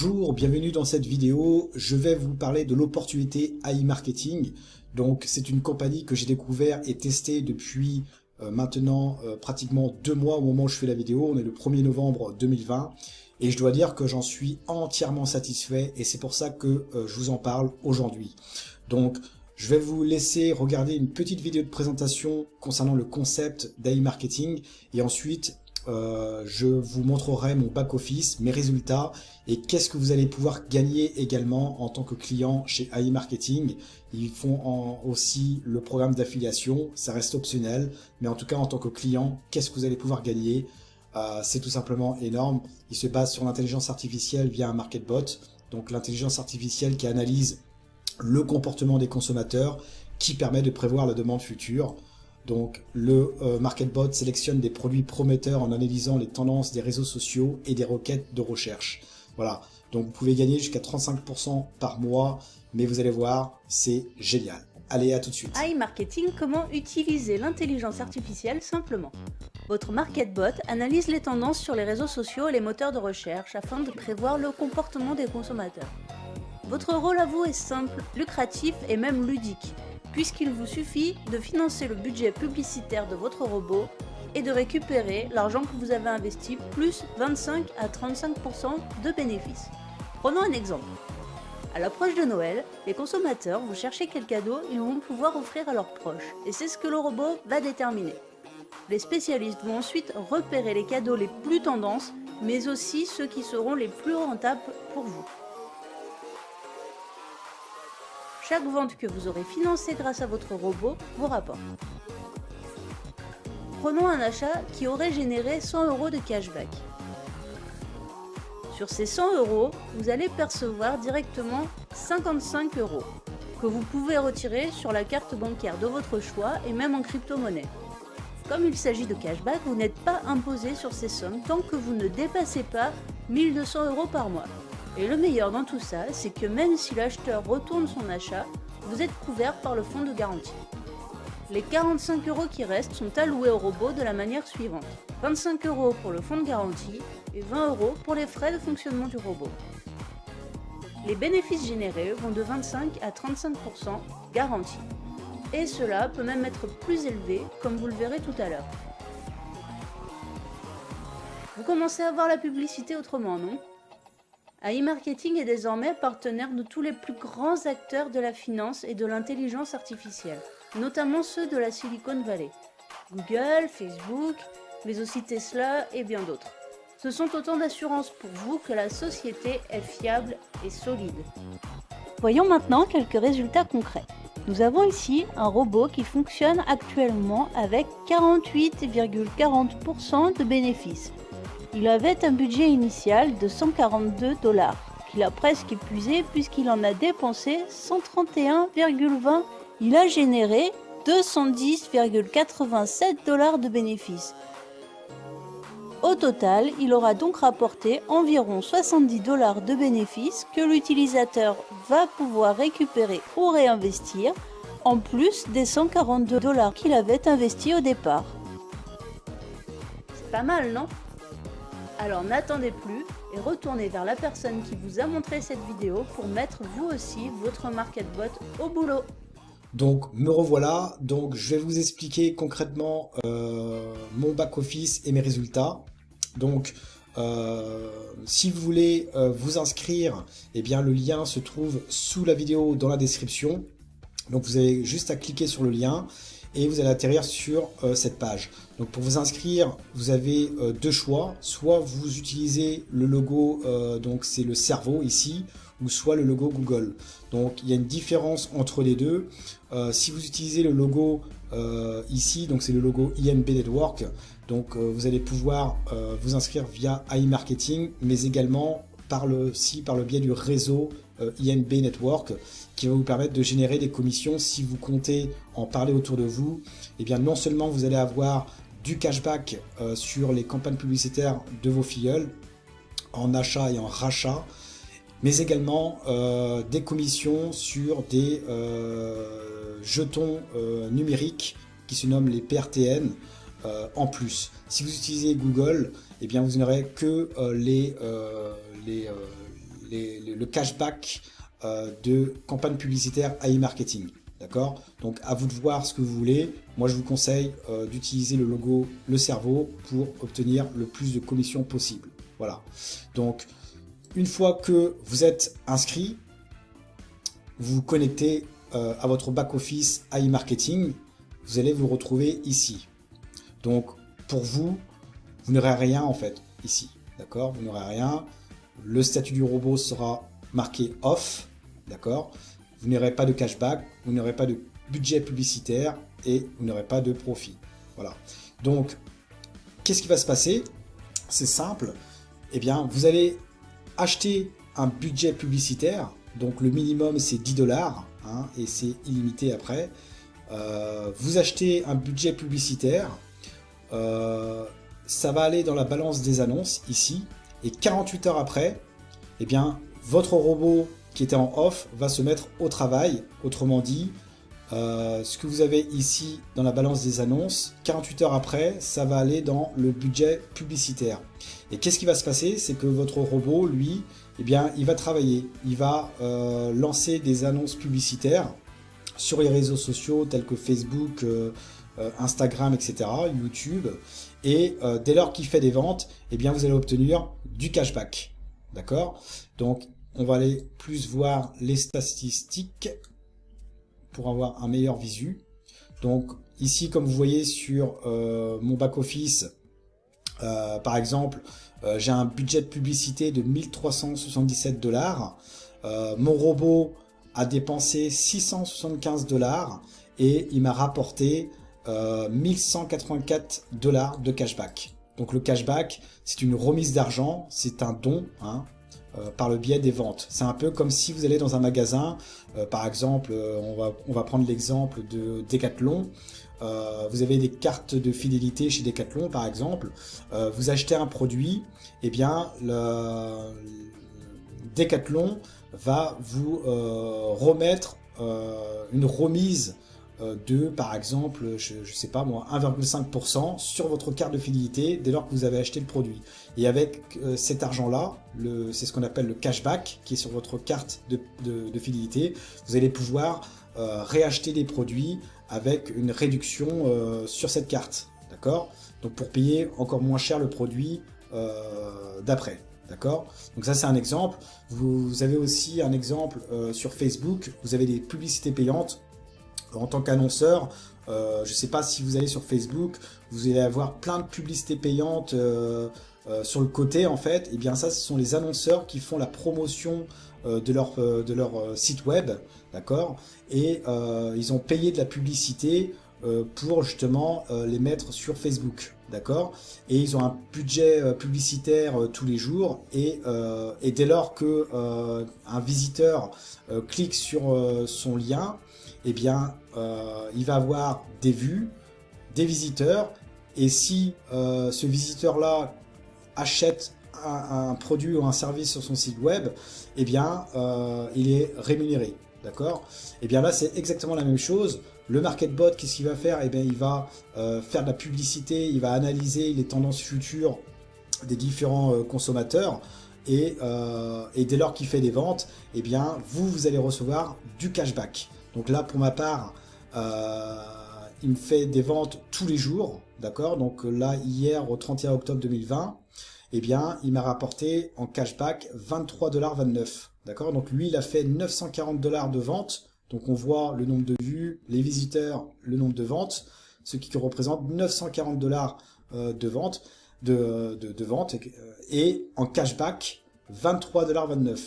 Bonjour, bienvenue dans cette vidéo. Je vais vous parler de l'opportunité AI Marketing. Donc c'est une compagnie que j'ai découvert et testée depuis maintenant pratiquement 2 mois au moment où je fais la vidéo. On est le 1er novembre 2020 et je dois dire que j'en suis entièrement satisfait et c'est pour ça que je vous en parle aujourd'hui. Donc je vais vous laisser regarder une petite vidéo de présentation concernant le concept d'AI Marketing et ensuite je vous montrerai mon back-office, mes résultats et qu'est-ce que vous allez pouvoir gagner également en tant que client chez AI Marketing. Ils font aussi le programme d'affiliation, ça reste optionnel, mais en tout cas en tant que client, qu'est-ce que vous allez pouvoir gagner? C'est tout simplement énorme. Ils se basent sur l'intelligence artificielle via un MarketBot, donc l'intelligence artificielle qui analyse le comportement des consommateurs, qui permet de prévoir la demande future. Donc le MarketBot sélectionne des produits prometteurs en analysant les tendances des réseaux sociaux et des requêtes de recherche. Voilà, donc vous pouvez gagner jusqu'à 35% par mois, mais vous allez voir, c'est génial. Allez, à tout de suite. AI Marketing, comment utiliser l'intelligence artificielle simplement. Votre MarketBot analyse les tendances sur les réseaux sociaux et les moteurs de recherche afin de prévoir le comportement des consommateurs. Votre rôle à vous est simple, lucratif et même ludique, puisqu'il vous suffit de financer le budget publicitaire de votre robot et de récupérer l'argent que vous avez investi plus 25 à 35% de bénéfices. Prenons un exemple. À l'approche de Noël, les consommateurs vont chercher quel cadeau ils vont pouvoir offrir à leurs proches, et c'est ce que le robot va déterminer. Les spécialistes vont ensuite repérer les cadeaux les plus tendances, mais aussi ceux qui seront les plus rentables pour vous. Chaque vente que vous aurez financée grâce à votre robot vous rapporte. Prenons un achat qui aurait généré 100 € de cashback. Sur ces 100 €, vous allez percevoir directement 55 € que vous pouvez retirer sur la carte bancaire de votre choix et même en crypto-monnaie. Comme il s'agit de cashback, vous n'êtes pas imposé sur ces sommes tant que vous ne dépassez pas 1200 € par mois. Et le meilleur dans tout ça, c'est que même si l'acheteur retourne son achat, vous êtes couvert par le fonds de garantie. Les 45 € qui restent sont alloués au robot de la manière suivante. 25 € pour le fonds de garantie et 20 € pour les frais de fonctionnement du robot. Les bénéfices générés vont de 25 à 35% garantis. Et cela peut même être plus élevé, comme vous le verrez tout à l'heure. Vous commencez à voir la publicité autrement, non ? AI Marketing est désormais partenaire de tous les plus grands acteurs de la finance et de l'intelligence artificielle, notamment ceux de la Silicon Valley. Google, Facebook, mais aussi Tesla et bien d'autres. Ce sont autant d'assurances pour vous que la société est fiable et solide. Voyons maintenant quelques résultats concrets. Nous avons ici un robot qui fonctionne actuellement avec 48,40% de bénéfices. Il avait un budget initial de 142 $, qu'il a presque épuisé puisqu'il en a dépensé 131,20 $. Il a généré 210,87 $ de bénéfices. Au total, il aura donc rapporté environ 70 $ de bénéfices que l'utilisateur va pouvoir récupérer ou réinvestir, en plus des 142 $ qu'il avait investis au départ. C'est pas mal, non ? Alors n'attendez plus et retournez vers la personne qui vous a montré cette vidéo pour mettre vous aussi votre MarketBot au boulot. Donc me revoilà, donc je vais vous expliquer concrètement mon back-office et mes résultats. Donc si vous voulez vous inscrire, eh bien le lien se trouve sous la vidéo dans la description. Donc vous avez juste à cliquer sur le lien et vous allez atterrir sur cette page. Donc pour vous inscrire, vous avez deux choix. Soit vous utilisez le logo, donc c'est le cerveau ici, ou soit le logo Google. Donc il y a une différence entre les deux. Si vous utilisez le logo ici, donc c'est le logo INB Network, donc vous allez pouvoir vous inscrire via AI Marketing, mais également par le biais du réseau INB Network, qui va vous permettre de générer des commissions. Si vous comptez en parler autour de vous, et bien non seulement vous allez avoir du cashback sur les campagnes publicitaires de vos filleuls en achat et en rachat, mais également des commissions sur des jetons numériques qui se nomment les PRTN en plus. Si vous utilisez Google, eh bien vous n'aurez que le cashback de campagne publicitaire AI marketing. D'accord? Donc à vous de voir ce que vous voulez. Moi je vous conseille d'utiliser le logo Le Cerveau pour obtenir le plus de commissions possible. Voilà. Donc une fois que vous êtes inscrit, vous vous connectez à votre back-office AI marketing. Vous allez vous retrouver ici. Donc pour vous, vous n'aurez rien en fait ici. D'accord? Vous n'aurez rien. Le statut du robot sera marqué off. D'accord? Vous n'aurez pas de cashback, vous n'aurez pas de budget publicitaire et vous n'aurez pas de profit. Voilà. Donc, qu'est-ce qui va se passer? C'est simple. Eh bien, vous allez acheter un budget publicitaire. Donc, le minimum, c'est 10 $, hein, et c'est illimité après. Vous achetez un budget publicitaire. Ça va aller dans la balance des annonces, ici. Et 48 heures après, eh bien, votre robot qui était en off va se mettre au travail. Autrement dit, ce que vous avez ici dans la balance des annonces, 48 heures après, ça va aller dans le budget publicitaire. Et qu'est-ce qui va se passer? C'est que votre robot, lui, eh bien, il va travailler. Il va lancer des annonces publicitaires sur les réseaux sociaux tels que Facebook, Instagram, etc., YouTube. Et dès lors qu'il fait des ventes, eh bien, vous allez obtenir du cashback. D'accord? Donc, on va aller plus voir les statistiques pour avoir un meilleur visu. Donc ici, comme vous voyez sur mon back-office, par exemple, j'ai un budget de publicité de 1377 $. Mon robot a dépensé 675 $ et il m'a rapporté 1184 $ de cashback. Donc le cashback, c'est une remise d'argent, c'est un don, hein, par le biais des ventes. C'est un peu comme si vous allez dans un magasin, par exemple, on va prendre l'exemple de Decathlon. Vous avez des cartes de fidélité chez Decathlon, par exemple. Vous achetez un produit, et bien Decathlon va vous remettre une remise de, par exemple, je sais pas moi, 1,5% sur votre carte de fidélité dès lors que vous avez acheté le produit. Et avec cet argent-là, c'est ce qu'on appelle le cashback qui est sur votre carte de fidélité, vous allez pouvoir réacheter des produits avec une réduction sur cette carte. D'accord? Donc pour payer encore moins cher le produit d'après. D'accord? Donc ça c'est un exemple. Vous avez aussi un exemple sur Facebook, vous avez des publicités payantes. En tant qu'annonceur, je ne sais pas si vous allez sur Facebook, vous allez avoir plein de publicités payantes sur le côté en fait. Et bien ça, ce sont les annonceurs qui font la promotion de leur site web, d'accord? Et ils ont payé de la publicité pour justement les mettre sur Facebook, d'accord? Et ils ont un budget publicitaire tous les jours et dès lors que un visiteur clique sur son lien, eh bien, il va avoir des vues, des visiteurs, et si ce visiteur-là achète un produit ou un service sur son site web, eh bien, il est rémunéré, d'accord? Et bien là, c'est exactement la même chose. Le MarketBot, qu'est-ce qu'il va faire? Eh bien, il va faire de la publicité, il va analyser les tendances futures des différents consommateurs, et dès lors qu'il fait des ventes, eh bien, vous allez recevoir du cashback. Donc là, pour ma part, il me fait des ventes tous les jours, d'accord? Donc là, hier, au 31 octobre 2020, eh bien, il m'a rapporté en cashback 23,29 $, d'accord? Donc lui, il a fait 940 $ de ventes. Donc on voit le nombre de vues, les visiteurs, le nombre de ventes, ce qui représente 940 $ de ventes, de ventes, et en cashback, 23,29 $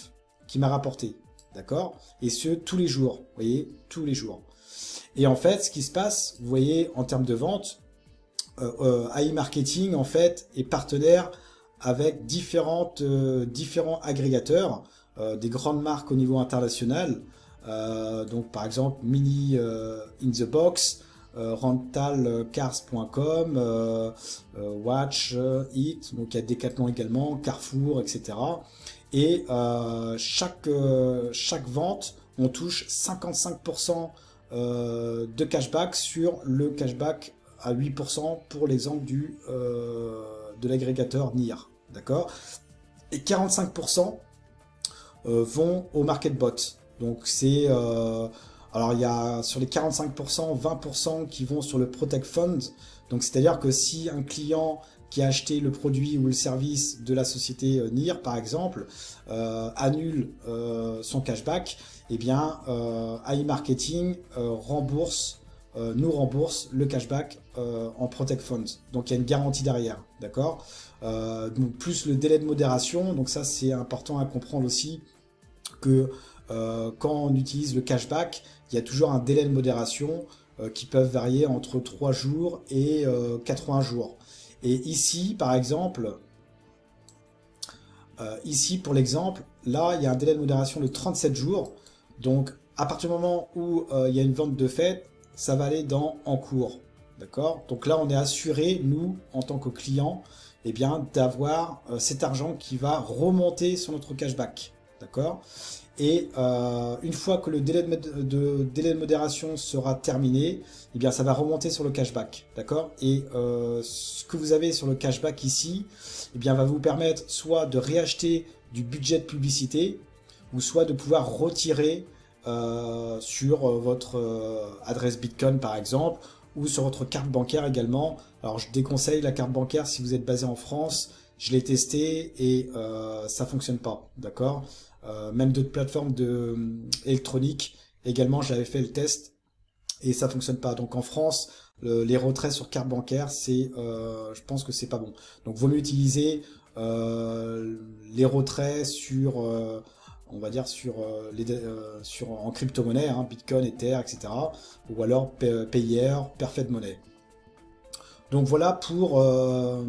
qui m'a rapporté. D'accord? Et ce, tous les jours. Vous voyez? Tous les jours. Et en fait, ce qui se passe, vous voyez, en termes de vente, AI Marketing, en fait, est partenaire avec différents agrégateurs, des grandes marques au niveau international. Donc, par exemple, Mini in the Box, rentalcars.com, Watch It, donc il y a Decathlon également, Carrefour, etc. Et chaque vente, on touche 55% de cashback sur le cashback à 8% pour l'exemple de l'agrégateur NIR. D'accord? Et 45% vont au MarketBot. Donc c'est alors il y a sur les 45%, 20% qui vont sur le Protect Fund. Donc c'est-à-dire que si un client qui a acheté le produit ou le service de la société NIR par exemple annule son cashback, eh bien iMarketing nous rembourse le cashback en Protect Fund. Donc il y a une garantie derrière, d'accord. Donc plus le délai de modération, donc ça c'est important à comprendre aussi que quand on utilise le cashback, il y a toujours un délai de modération qui peuvent varier entre 3 jours et 80 jours. Et ici, par exemple, ici pour l'exemple, là il y a un délai de modération de 37 jours. Donc à partir du moment où il y a une vente de fait, ça va aller dans en cours. D'accord? Donc là on est assuré, nous, en tant que client, eh bien, d'avoir cet argent qui va remonter sur notre cashback. D'accord? Et une fois que le délai de modération sera terminé, eh bien, ça va remonter sur le cashback. D'accord? Et ce que vous avez sur le cashback ici, eh bien, va vous permettre soit de réacheter du budget de publicité, ou soit de pouvoir retirer sur votre adresse Bitcoin par exemple, ou sur votre carte bancaire également. Alors je déconseille la carte bancaire si vous êtes basé en France. Je l'ai testé et ça fonctionne pas, d'accord. Même d'autres plateformes électroniques également, j'avais fait le test et ça fonctionne pas. Donc en France, les retraits sur carte bancaire, je pense que c'est pas bon. Donc vaut mieux utiliser les retraits sur on va dire en crypto-monnaie, hein, Bitcoin, Ether, etc. Ou alors Payer, Perfect Money. Donc voilà pour on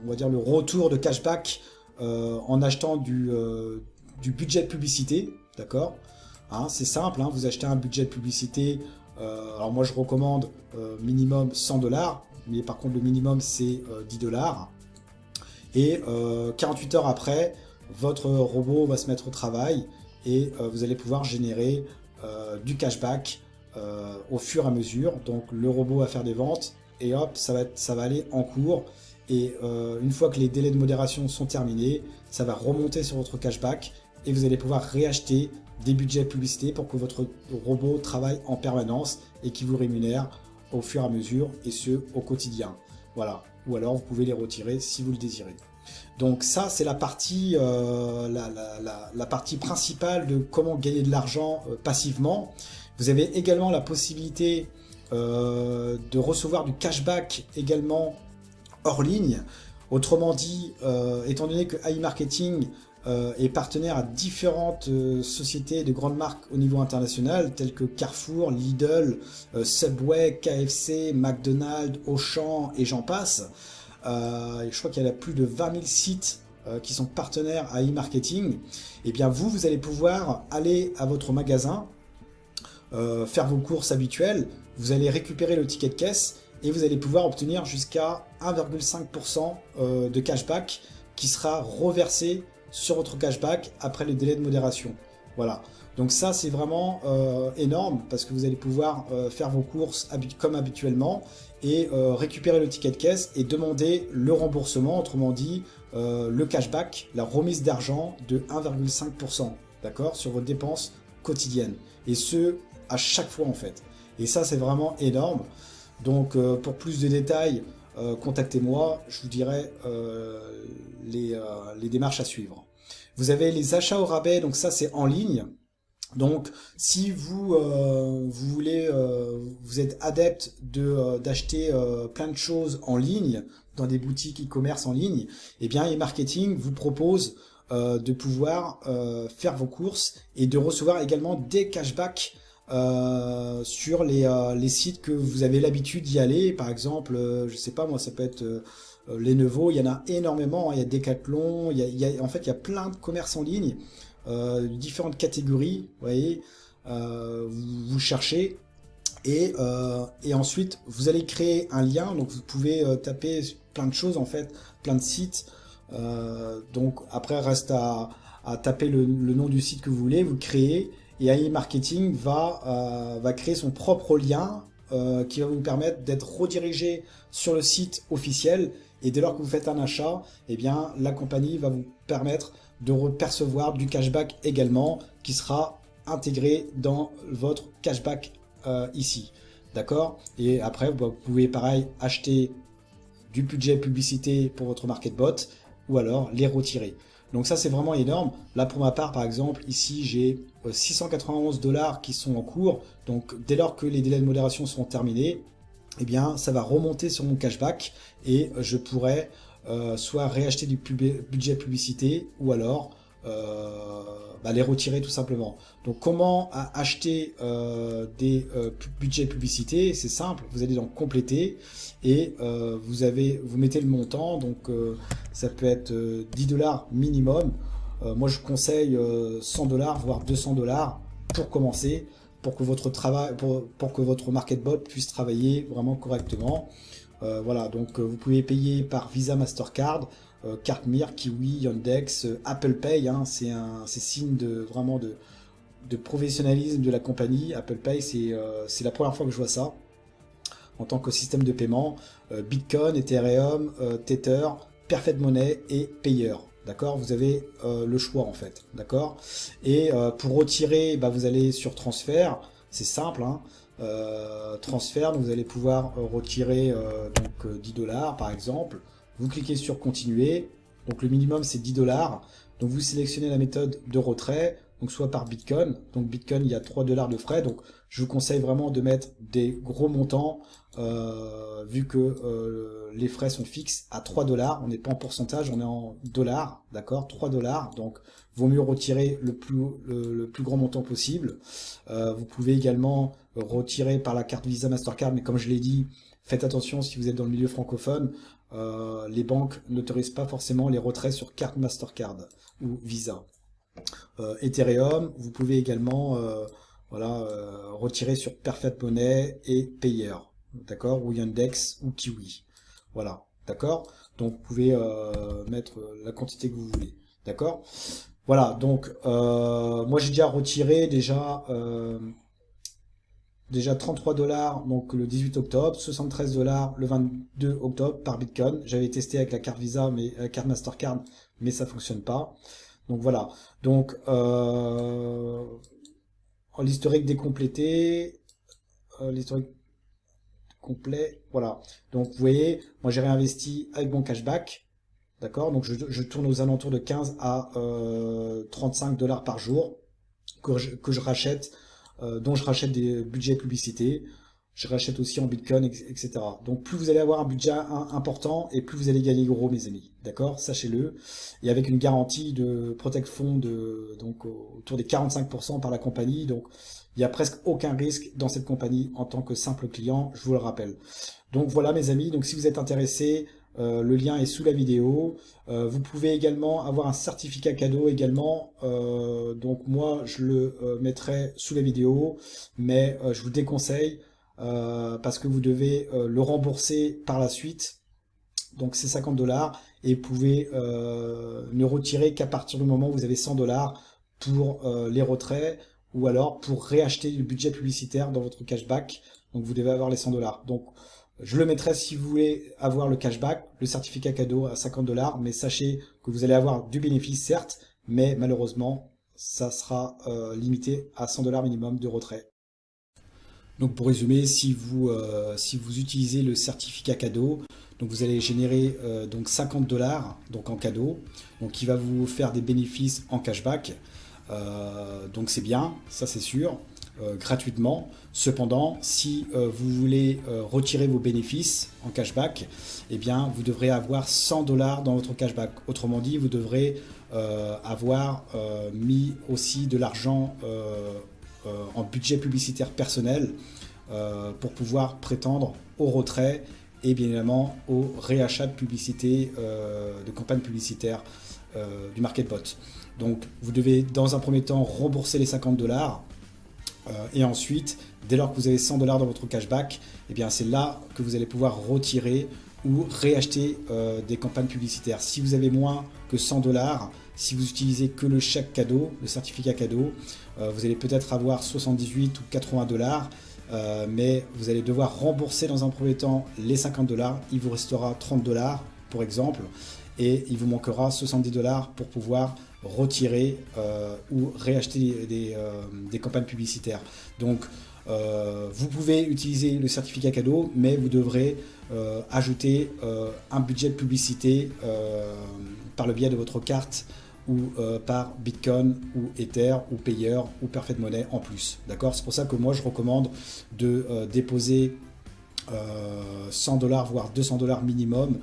va dire le retour de cashback en achetant du budget de publicité, d'accord, hein, c'est simple, hein, vous achetez un budget de publicité, alors moi je recommande minimum 100$, mais par contre le minimum c'est 10$, et 48 heures après, votre robot va se mettre au travail et vous allez pouvoir générer du cashback au fur et à mesure. Donc le robot va faire des ventes et hop, ça va aller en cours. Et une fois que les délais de modération sont terminés, ça va remonter sur votre cashback et vous allez pouvoir réacheter des budgets de publicité pour que votre robot travaille en permanence et qui vous rémunère au fur et à mesure, et ce au quotidien. Voilà. Ou alors vous pouvez les retirer si vous le désirez. Donc ça c'est la partie la partie principale de comment gagner de l'argent passivement. Vous avez également la possibilité de recevoir du cashback également hors ligne. Autrement dit, étant donné que iMarketing est partenaire à différentes sociétés de grandes marques au niveau international, telles que Carrefour, Lidl, Subway, KFC, McDonald's, Auchan et j'en passe. Je crois qu'il y a plus de 20 000 sites qui sont partenaires à iMarketing. Et bien vous allez pouvoir aller à votre magasin, faire vos courses habituelles, vous allez récupérer le ticket de caisse et vous allez pouvoir obtenir jusqu'à 1,5% de cashback qui sera reversé sur votre cashback après le délai de modération. Voilà. Donc ça c'est vraiment énorme parce que vous allez pouvoir faire vos courses comme habituellement et récupérer le ticket de caisse et demander le remboursement, autrement dit le cashback, la remise d'argent de 1,5%, d'accord, sur vos dépenses quotidiennes, et ce à chaque fois en fait. Et ça c'est vraiment énorme. Donc pour plus de détails, contactez-moi, je vous dirai les démarches à suivre. Vous avez les achats au rabais, donc ça c'est en ligne. Donc si vous voulez, vous êtes adepte d'acheter plein de choses en ligne dans des boutiques e-commerce en ligne, et bien iMarketing vous propose de pouvoir faire vos courses et de recevoir également des cashbacks sur les sites que vous avez l'habitude d'y aller. Par exemple, je sais pas moi, ça peut être Lenovo, il y en a énormément, hein, il y a Decathlon, en fait il y a plein de commerces en ligne, différentes catégories, vous voyez, vous cherchez et ensuite vous allez créer un lien, donc vous pouvez taper plein de choses en fait, plein de sites, donc après reste à taper le nom du site que vous voulez, vous le créez. Et iMarketing va créer son propre lien qui va vous permettre d'être redirigé sur le site officiel. Et dès lors que vous faites un achat, eh bien, la compagnie va vous permettre de percevoir du cashback également qui sera intégré dans votre cashback ici. D'accord? Et après, vous pouvez pareil acheter du budget publicité pour votre MarketBot ou alors les retirer. Donc ça, c'est vraiment énorme. Là, pour ma part, par exemple, ici, j'ai 691 $ qui sont en cours. Donc, dès lors que les délais de modération sont terminés, eh bien, ça va remonter sur mon cashback et je pourrai soit réacheter du budget publicité ou alors les retirer tout simplement. Donc comment acheter des budgets publicité? C'est simple, vous allez dans compléter et vous mettez le montant, donc ça peut être 10 $ minimum. Moi je conseille 100 $, voire 200 $ pour commencer, pour que votre travail, pour que votre MarketBot puisse travailler vraiment correctement. Voilà, donc vous pouvez payer par Visa, Mastercard, carte Mir, Kiwi, Yandex, Apple Pay, hein, c'est signe vraiment de professionnalisme de la compagnie. Apple Pay, c'est la première fois que je vois ça en tant que système de paiement. Bitcoin, Ethereum, Tether, Perfect Money et Payer. D'accord, vous avez le choix en fait. D'accord. Et pour retirer, vous allez sur transfert. C'est simple, hein. Transfert, donc vous allez pouvoir retirer 10 $ par exemple. Vous cliquez sur continuer, donc le minimum c'est 10 $, donc vous sélectionnez la méthode de retrait, donc soit par Bitcoin, donc Bitcoin il y a 3 $ de frais, donc je vous conseille vraiment de mettre des gros montants, vu que les frais sont fixes à 3 $, on n'est pas en pourcentage, on est en dollars, d'accord, 3 $, donc vaut mieux retirer le plus grand montant possible. Vous pouvez également retirer par la carte Visa Mastercard, mais comme je l'ai dit, faites attention si vous êtes dans le milieu francophone, les banques n'autorisent pas forcément les retraits sur carte Mastercard ou Visa. Ethereum, vous pouvez également retirer sur Perfect Money et Payer, d'accord, ou Yandex ou Kiwi. Voilà, d'accord. Donc vous pouvez mettre la quantité que vous voulez, d'accord. Voilà, donc moi j'ai déjà retiré déjà 33 $, donc le 18 octobre, 73 $ le 22 octobre par Bitcoin. J'avais testé avec la carte Visa, mais la carte Mastercard, mais ça fonctionne pas. Donc voilà. Donc l'historique décomplété, l'historique complet, voilà. Donc vous voyez, moi j'ai réinvesti avec mon cashback, d'accord. Donc je tourne aux alentours de 15 à 35 $ par jour que je rachète. Dont je rachète des budgets publicités, je rachète aussi en Bitcoin, etc. Donc plus vous allez avoir un budget important et plus vous allez gagner gros, mes amis, d'accord, sachez-le. Et avec une garantie de Protect Fund donc autour des 45% par la compagnie, donc il n'y a presque aucun risque dans cette compagnie en tant que simple client, je vous le rappelle. Donc voilà mes amis, donc si vous êtes intéressés, le lien est sous la vidéo. Vous pouvez également avoir un certificat cadeau également. Donc moi je le mettrai sous la vidéo, mais je vous déconseille parce que vous devez le rembourser par la suite. Donc c'est 50 $ et vous pouvez ne retirer qu'à partir du moment où vous avez 100 $ pour les retraits ou alors pour réacheter du budget publicitaire dans votre cashback. Donc vous devez avoir les 100 $. Donc je le mettrai si vous voulez avoir le cashback, le certificat cadeau à 50 $, mais sachez que vous allez avoir du bénéfice certes, mais malheureusement ça sera limité à 100 $ minimum de retrait. Donc pour résumer, si vous utilisez le certificat cadeau, donc vous allez générer donc 50 $ donc en cadeau, donc qui va vous faire des bénéfices en cashback. Donc c'est bien, ça c'est sûr. Gratuitement. Cependant, si vous voulez retirer vos bénéfices en cashback, eh bien, vous devrez avoir 100 $ dans votre cashback. Autrement dit, vous devrez avoir mis aussi de l'argent en budget publicitaire personnel pour pouvoir prétendre au retrait et bien évidemment au réachat de publicité, de campagne publicitaire du MarketBot. Donc, vous devez dans un premier temps rembourser les 50 $. Et ensuite, dès lors que vous avez 100 $ dans votre cashback, eh bien c'est là que vous allez pouvoir retirer ou réacheter des campagnes publicitaires. Si vous avez moins que 100 $, si vous utilisez que le chèque cadeau, le certificat cadeau, vous allez peut-être avoir 78 ou 80 $, mais vous allez devoir rembourser dans un premier temps les 50 $. Il vous restera 30 $ pour exemple, et il vous manquera 70 $ pour pouvoir retirer ou réacheter des campagnes publicitaires. Donc vous pouvez utiliser le certificat cadeau, mais vous devrez ajouter un budget de publicité par le biais de votre carte ou par Bitcoin ou Ether ou Payer ou Perfect Money en plus. D'accord? C'est pour ça que moi je recommande de déposer 100 $, voire 200 $ minimum,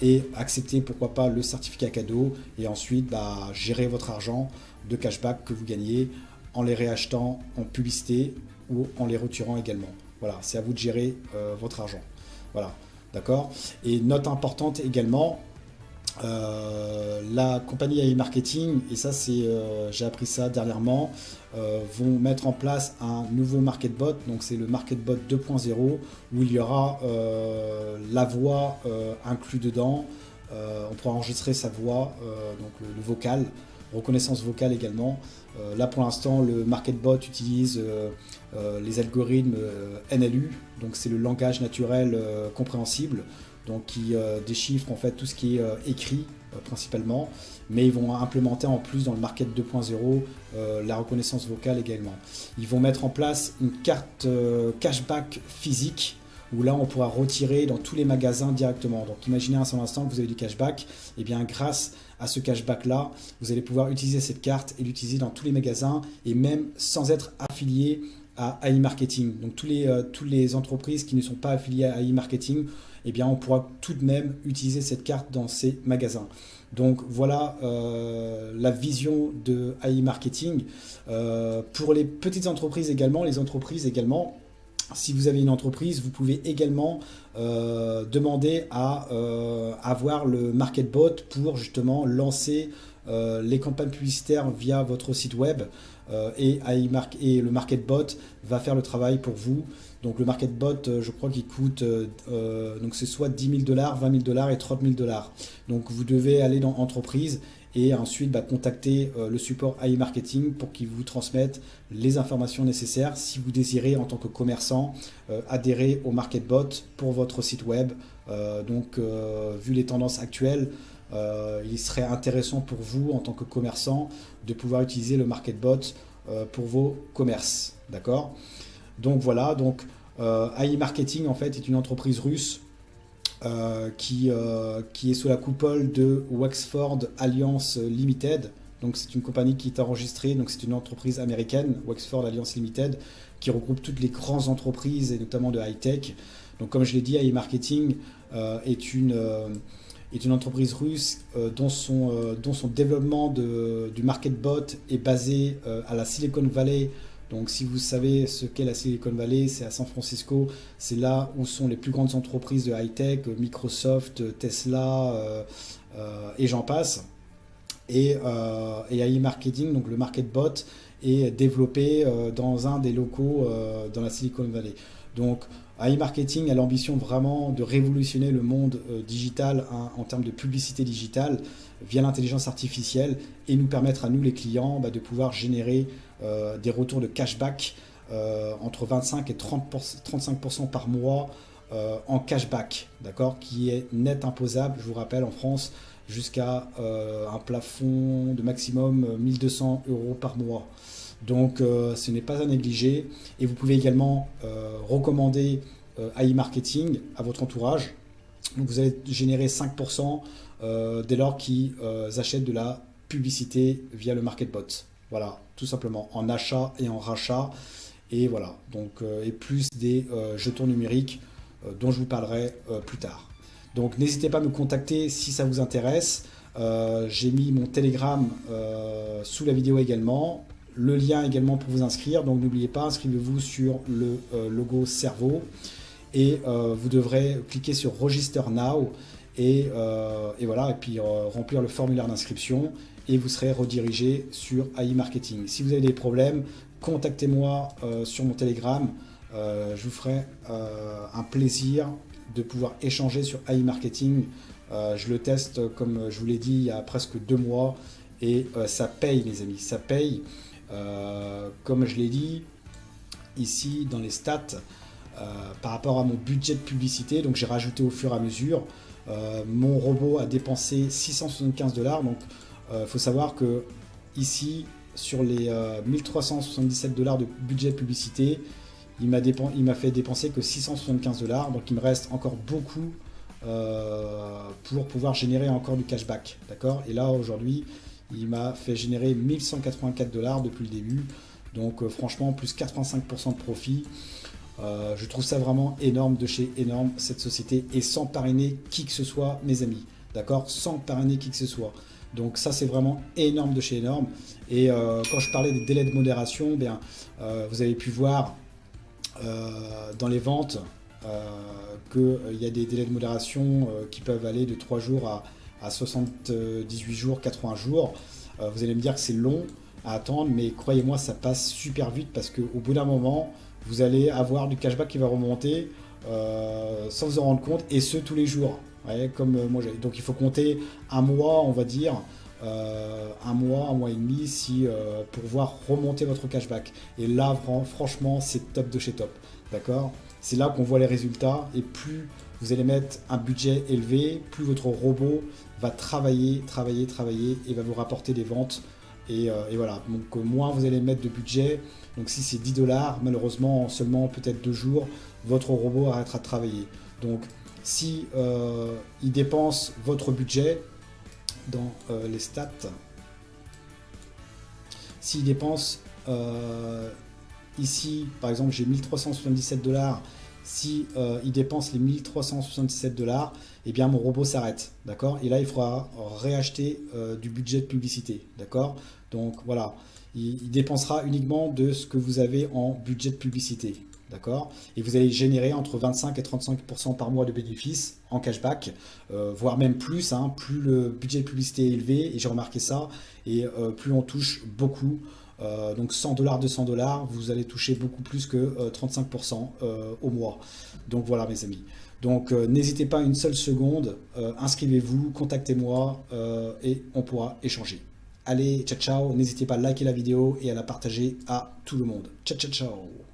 et accepter pourquoi pas le certificat cadeau, et ensuite gérer votre argent de cashback que vous gagnez en les réachetant en publicité ou en les retirant également. Voilà, c'est à vous de gérer votre argent. Voilà, d'accord? Et note importante également, la compagnie AI Marketing, et ça c'est j'ai appris ça dernièrement, vont mettre en place un nouveau MarketBot, donc c'est le MarketBot 2.0, où il y aura la voix inclus dedans. On pourra enregistrer sa voix, donc le vocal, reconnaissance vocale également. Là pour l'instant le MarketBot utilise les algorithmes NLU, donc c'est le langage naturel compréhensible, donc qui déchiffre en fait tout ce qui est écrit principalement, mais ils vont implémenter en plus dans le Market 2.0 la reconnaissance vocale également. Ils vont mettre en place une carte cashback physique, où là on pourra retirer dans tous les magasins directement. Donc imaginez un seul instant que vous avez du cashback, et bien grâce à ce cashback là, vous allez pouvoir utiliser cette carte et l'utiliser dans tous les magasins, et même sans être affilié à AI Marketing. Donc toutes les entreprises qui ne sont pas affiliées à AI Marketing, eh bien on pourra tout de même utiliser cette carte dans ces magasins. Donc voilà la vision de AI Marketing. Pour les petites entreprises également, si vous avez une entreprise, vous pouvez également demander à avoir le MarketBot pour justement lancer les campagnes publicitaires via votre site web, et le MarketBot va faire le travail pour vous. Donc le MarketBot, je crois qu'il coûte, donc c'est soit 10 000 $, 20 000 $ et 30 000 $. Donc vous devez aller dans Entreprise et ensuite contacter le support AI Marketing pour qu'ils vous transmettent les informations nécessaires si vous désirez en tant que commerçant adhérer au MarketBot pour votre site web. Vu les tendances actuelles, il serait intéressant pour vous en tant que commerçant de pouvoir utiliser le MarketBot pour vos commerces. D'accord? Donc voilà, AI Marketing en fait est une entreprise russe qui est sous la coupole de Wexford Alliance Limited. Donc c'est une compagnie qui est enregistrée, donc c'est une entreprise américaine, Wexford Alliance Limited, qui regroupe toutes les grandes entreprises et notamment de high-tech. Donc comme je l'ai dit, AI Marketing est une entreprise russe dont son développement du MarketBot est basé à la Silicon Valley. Donc si vous savez ce qu'est la Silicon Valley, c'est à San Francisco, c'est là où sont les plus grandes entreprises de high-tech, Microsoft, Tesla et j'en passe. Et AI Marketing, donc le MarketBot, est développé dans un des locaux dans la Silicon Valley. Donc AI Marketing a l'ambition vraiment de révolutionner le monde digital en termes de publicité digitale via l'intelligence artificielle, et nous permettre à nous les clients de pouvoir générer des retours de cashback entre 25 et 35% par mois en cashback, d'accord, qui est net imposable, je vous rappelle, en France, jusqu'à un plafond de maximum 1 200 € par mois. Donc ce n'est pas à négliger, et vous pouvez également recommander AI Marketing à votre entourage. Donc vous allez générer 5% dès lors qu'ils achètent de la publicité via le MarketBot. Voilà, tout simplement, en achat et en rachat. Et voilà, donc et plus des jetons numériques dont je vous parlerai plus tard. Donc n'hésitez pas à me contacter si ça vous intéresse. J'ai mis mon Telegram sous la vidéo également. Le lien également pour vous inscrire. Donc n'oubliez pas, inscrivez-vous sur le logo cerveau. Et vous devrez cliquer sur Register Now. Et voilà, et puis remplir le formulaire d'inscription, et vous serez redirigé sur AI Marketing. Si vous avez des problèmes, contactez-moi sur mon Telegram. Je vous ferai un plaisir de pouvoir échanger sur AI Marketing. Je le teste, comme je vous l'ai dit, il y a presque 2 mois, et ça paye, mes amis, ça paye. Comme je l'ai dit ici dans les stats, par rapport à mon budget de publicité, donc j'ai rajouté au fur et à mesure. Mon robot a dépensé 675 $. Donc il faut savoir que ici, sur les 1377 $ de budget publicité, il m'a fait dépenser que 675 $, donc il me reste encore beaucoup pour pouvoir générer encore du cashback, d'accord? Et là, aujourd'hui, il m'a fait générer 1184 $ depuis le début, donc franchement, plus 85% de profit. Je trouve ça vraiment énorme de chez énorme, cette société, et sans parrainer qui que ce soit, mes amis, d'accord? Sans parrainer qui que ce soit. Donc ça, c'est vraiment énorme de chez énorme. Et quand je parlais des délais de modération, bien, vous avez pu voir dans les ventes qu'il y a des délais de modération qui peuvent aller de 3 jours à 78 jours, 80 jours. Vous allez me dire que c'est long à attendre, mais croyez-moi, ça passe super vite parce qu'au bout d'un moment, vous allez avoir du cashback qui va remonter sans vous en rendre compte, et ce tous les jours. Ouais, comme moi, donc il faut compter un mois, on va dire, un mois et demi, pour voir remonter votre cashback. Et là, franchement, c'est top de chez top. D'accord? C'est là qu'on voit les résultats, et plus vous allez mettre un budget élevé, plus votre robot va travailler et va vous rapporter des ventes. Et voilà, donc moins vous allez mettre de budget. Donc si c'est 10 $, malheureusement, en seulement peut-être 2 jours, votre robot arrêtera de travailler. Donc si il dépense votre budget dans les stats, s'il dépense ici, par exemple, j'ai 1377 $, si il dépense les 1377 $, eh bien mon robot s'arrête, d'accord? Et là, il faudra réacheter du budget de publicité, d'accord? Donc voilà, il dépensera uniquement de ce que vous avez en budget de publicité, d'accord? Et vous allez générer entre 25 et 35% par mois de bénéfices en cashback, voire même plus, hein, plus le budget de publicité est élevé, et j'ai remarqué ça, et plus on touche beaucoup. Donc 100 $, 200 $, vous allez toucher beaucoup plus que 35% au mois. Donc voilà, mes amis. Donc n'hésitez pas une seule seconde, inscrivez-vous, contactez-moi et on pourra échanger. Allez, ciao ciao, n'hésitez pas à liker la vidéo et à la partager à tout le monde. Ciao ciao ciao.